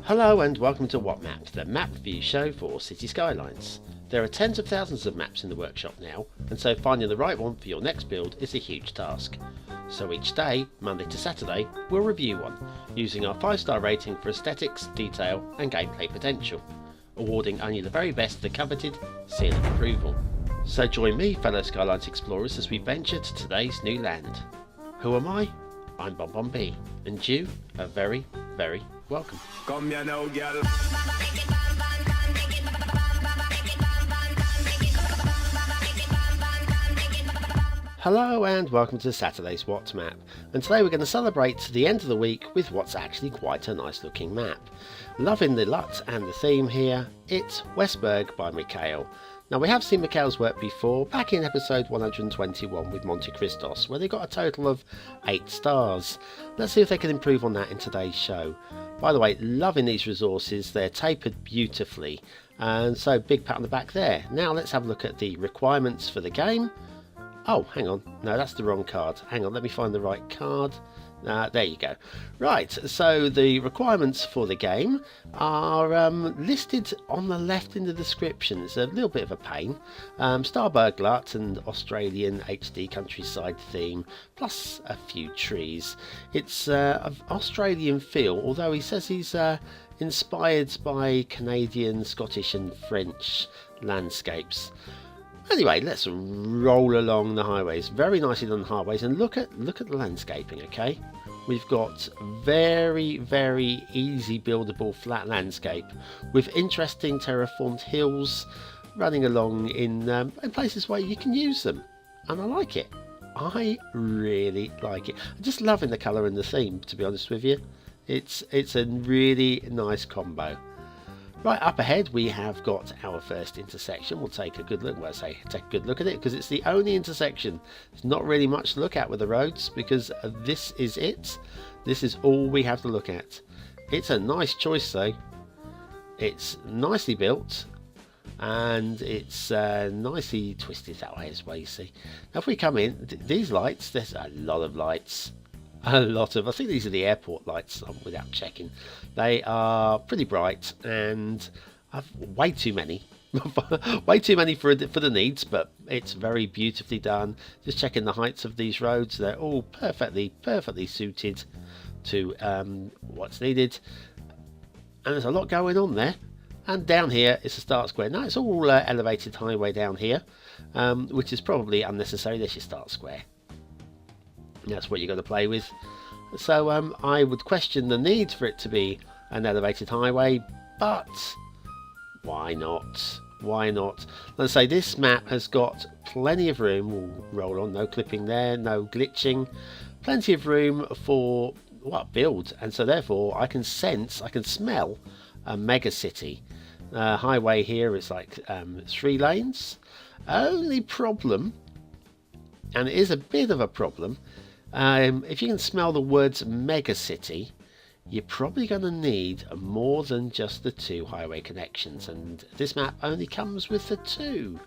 Hello and welcome to What Map, the map review show for Cities Skylines. There are tens of thousands of maps in the workshop now, and so finding the right one for your next build is a huge task. So each day, Monday to Saturday, we'll review one, using our 5-star rating for aesthetics, detail and gameplay potential, awarding only the very best the coveted seal of approval. So join me, fellow Skylines explorers, as we venture to today's new land. Who am I? I'm BonBonB, and you are very, very welcome. Come here now, girl. Hello and welcome to Saturday's What Map, and today we're going to celebrate the end of the week with what's actually quite a nice looking map. Loving the LUT and the theme here, it's Westburgh by Lucario. Now we have seen Michael's work before, back in episode 121 with Monte Cristos, where they got a total of 8 stars. Let's see if they can improve on that in today's show. By the way, loving these resources, they're tapered beautifully, and so big pat on the back there. Now let's have a look at the requirements for the game. Oh, hang on, no, that's the wrong card. Hang on, let me find the right card. There you go. Right, so the requirements for the game are listed on the left in the description. It's a little bit of a pain. Starburg LUT and Australian HD countryside theme, plus a few trees. It's of Australian feel, although he says he's inspired by Canadian, Scottish and French landscapes. Anyway, let's roll along the highways. Very nicely done highways, and look at the landscaping, okay? We've got very, very easy buildable flat landscape with interesting terraformed hills running along in places where you can use them. And I like it. I really like it. I'm just loving the colour and the theme, to be honest with you. It's a really nice combo. Right up ahead we have got our first intersection. We'll take a good look. Well, I say take a good look at it because it's the only intersection. There's not really much to look at with the roads because this is it. This is all we have to look at. It's a nice choice though. It's nicely built and it's nicely twisted that way as well, you see. Now if we come in, these lights, there's a lot of lights. I think these are the airport lights without checking. They are pretty bright and I've way too many. Way too many for the needs, but it's very beautifully done. Just checking the heights of these roads. They're all perfectly suited to what's needed. And there's a lot going on there. And down here is a start square. Now it's all elevated highway down here, which is probably unnecessary. There's your start square. That's what you're going to play with. So I would question the need for it to be an elevated highway, but why not? Why not? Let's say this map has got plenty of room. We'll roll on, no clipping there, no glitching. Plenty of room for build, and so therefore I can smell a mega city. Highway here is like 3 lanes. Only problem, and it is a bit of a problem, if you can smell the words megacity, you're probably going to need more than just the 2 highway connections, and this map only comes with the 2,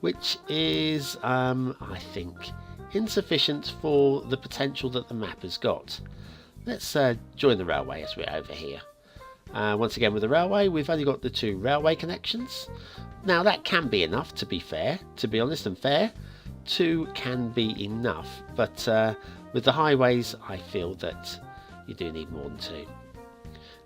which is I think insufficient for the potential that the map has got. Let's join the railway as we're over here. Once again with the railway, we've only got the 2 railway connections. Now that can be enough, to be fair, to be honest and fair. 2 can be enough, but with the highways I feel that you do need more than 2.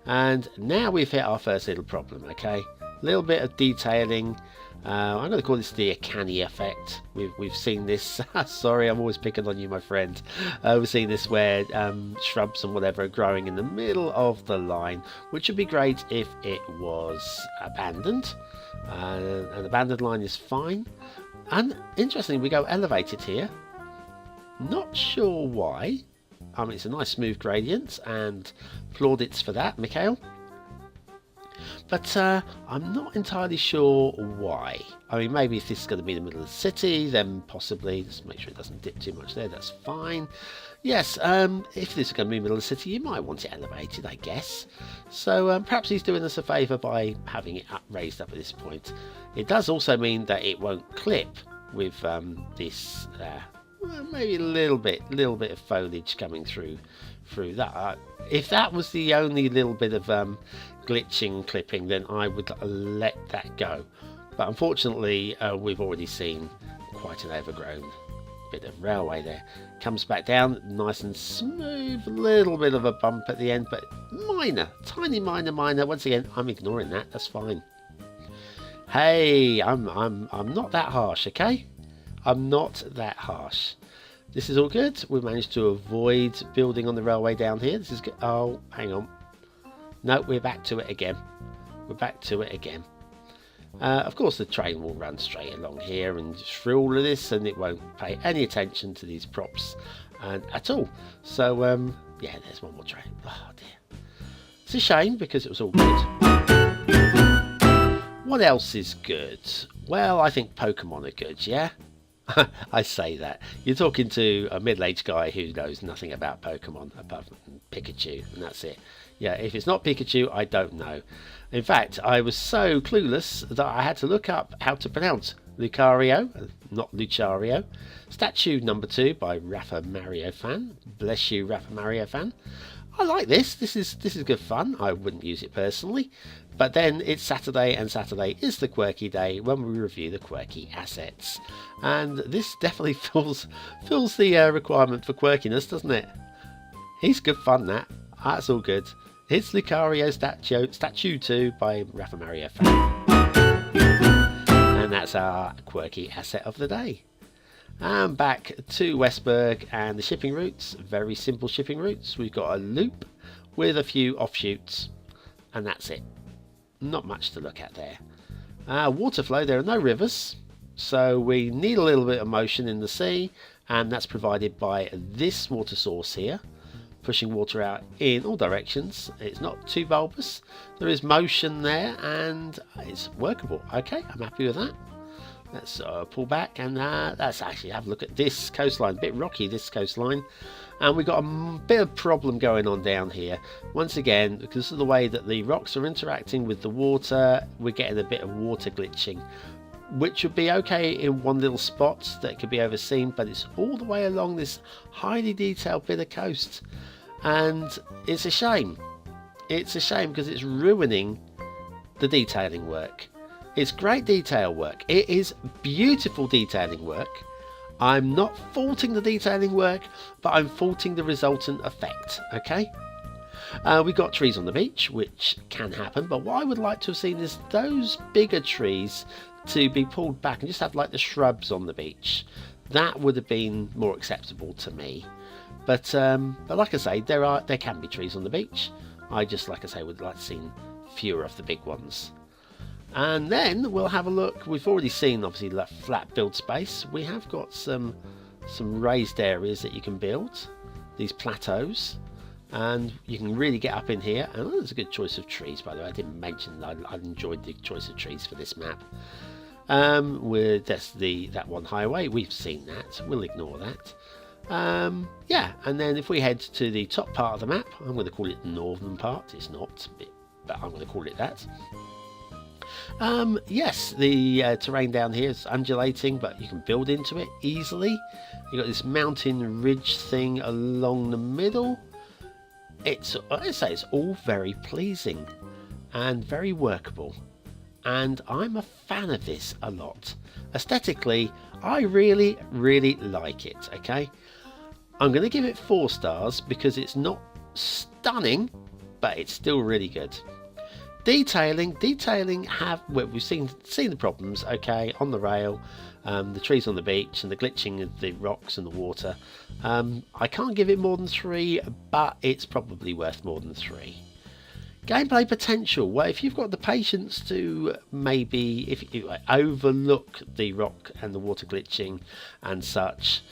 And now we've hit our first little problem, okay? A little bit of detailing. I'm going to call this the uncanny effect. We've seen this. Sorry, I'm always picking on you, my friend. We've seen this where shrubs and whatever are growing in the middle of the line, which would be great if it was abandoned. An abandoned line is fine. And interestingly, we go elevated here. Not sure why. I mean, it's a nice smooth gradient, and plaudits for that, Mikhail. But I'm not entirely sure why. I mean, maybe if this is going to be in the middle of the city, then possibly, just make sure it doesn't dip too much there, that's fine. Yes, if this is going to be in the middle of the city, you might want it elevated, I guess. So perhaps he's doing us a favour by having it raised up at this point. It does also mean that it won't clip with maybe a little bit of foliage coming through that. If that was the only little bit of glitching clipping, then I would let that go. But unfortunately, we've already seen quite an overgrown bit of railway there. Comes back down nice and smooth, a little bit of a bump at the end, but minor, tiny minor. Once again, I'm ignoring that. That's fine. Hey, I'm not that harsh, okay? I'm not that harsh. This is all good. We've managed to avoid building on the railway down here. This is good. Oh, hang on. No, we're back to it again. We're back to it again. Of course, the train will run straight along here and through all of this, and it won't pay any attention to these props at all. So, yeah, there's one more train. Oh, dear. It's a shame because it was all good. What else is good? Well, I think Pokemon are good, yeah? I say that. You're talking to a middle-aged guy who knows nothing about Pokemon apart from Pikachu, and that's it. Yeah, if it's not Pikachu, I don't know. In fact, I was so clueless that I had to look up how to pronounce Lucario, not Lucario. Statue number 2 by RafaMarioFan. Bless you, RafaMarioFan. I like this. This is good fun. I wouldn't use it personally. But then it's Saturday, and Saturday is the quirky day when we review the quirky assets. And this definitely fills the requirement for quirkiness, doesn't it? He's good fun, that. That's all good. It's Lucario Statue 2 by RafaMarioFan. And that's our quirky asset of the day. And back to Westburgh and the shipping routes. Very simple shipping routes. We've got a loop with a few offshoots, and that's it. Not much to look at there. Water flow, there are no rivers, so we need a little bit of motion in the sea, and that's provided by this water source here, pushing water out in all directions. It's not too bulbous. There is motion there, and it's workable. Okay, I'm happy with that. Let's pull back, and let's actually have a look at this coastline. A bit rocky, this coastline. And we've got a bit of problem going on down here. Once again, because of the way that the rocks are interacting with the water, we're getting a bit of water glitching, which would be okay in one little spot that could be overseen, but it's all the way along this highly detailed bit of coast. And it's a shame. It's a shame because it's ruining the detailing work. It's great detail work. It is beautiful detailing work. I'm not faulting the detailing work, but I'm faulting the resultant effect, okay? We've got trees on the beach, which can happen, but what I would like to have seen is those bigger trees to be pulled back and just have like the shrubs on the beach. That would have been more acceptable to me. But like I say, there can be trees on the beach. I just, like I say, would like to see fewer of the big ones. And then we'll have a look. We've already seen, obviously, that flat build space. We have got some raised areas that you can build, these plateaus, and you can really get up in here. And there's a good choice of trees, by the way. I didn't mention that I enjoyed the choice of trees for this map. That's that one highway. We've seen that. We'll ignore that. Yeah, and then if we head to the top part of the map, I'm going to call it the northern part. It's not, but I'm going to call it that. Yes, the terrain down here is undulating, but you can build into it easily. You've got this mountain ridge thing along the middle. I say it's all very pleasing and very workable, and I'm a fan of this a lot. Aesthetically, I really like it. Okay, I'm going to give it 4 stars because it's not stunning, but it's still really good. Detailing well, we've seen the problems, okay, on the rail, the trees on the beach, and the glitching of the rocks and the water. I can't give it more than 3, but it's probably worth more than 3. Gameplay potential. Well, if you've got the patience to maybe, if you overlook the rock and the water glitching and such,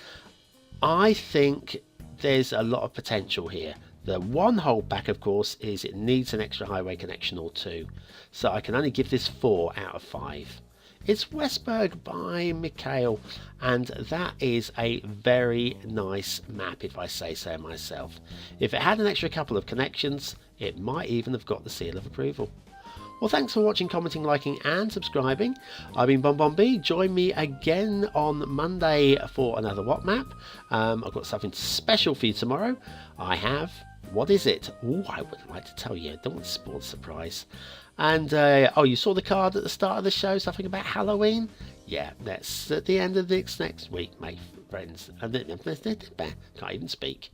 I think there's a lot of potential here. The one holdback, of course, is it needs an extra highway connection or 2. So I can only give this 4 out of 5. It's Westburgh by Mikhail, and that is a very nice map, if I say so myself. If it had an extra couple of connections, it might even have got the seal of approval. Well, thanks for watching, commenting, liking and subscribing. I've been BonBonB. Join me again on Monday for another What Map. I've got something special for you tomorrow. I have What is it? Oh, I would like to tell you. I don't want to spoil the surprise. And, oh, you saw the card at the start of the show, something about Halloween? Yeah, that's at the end of this next week, my friends. Can't even speak.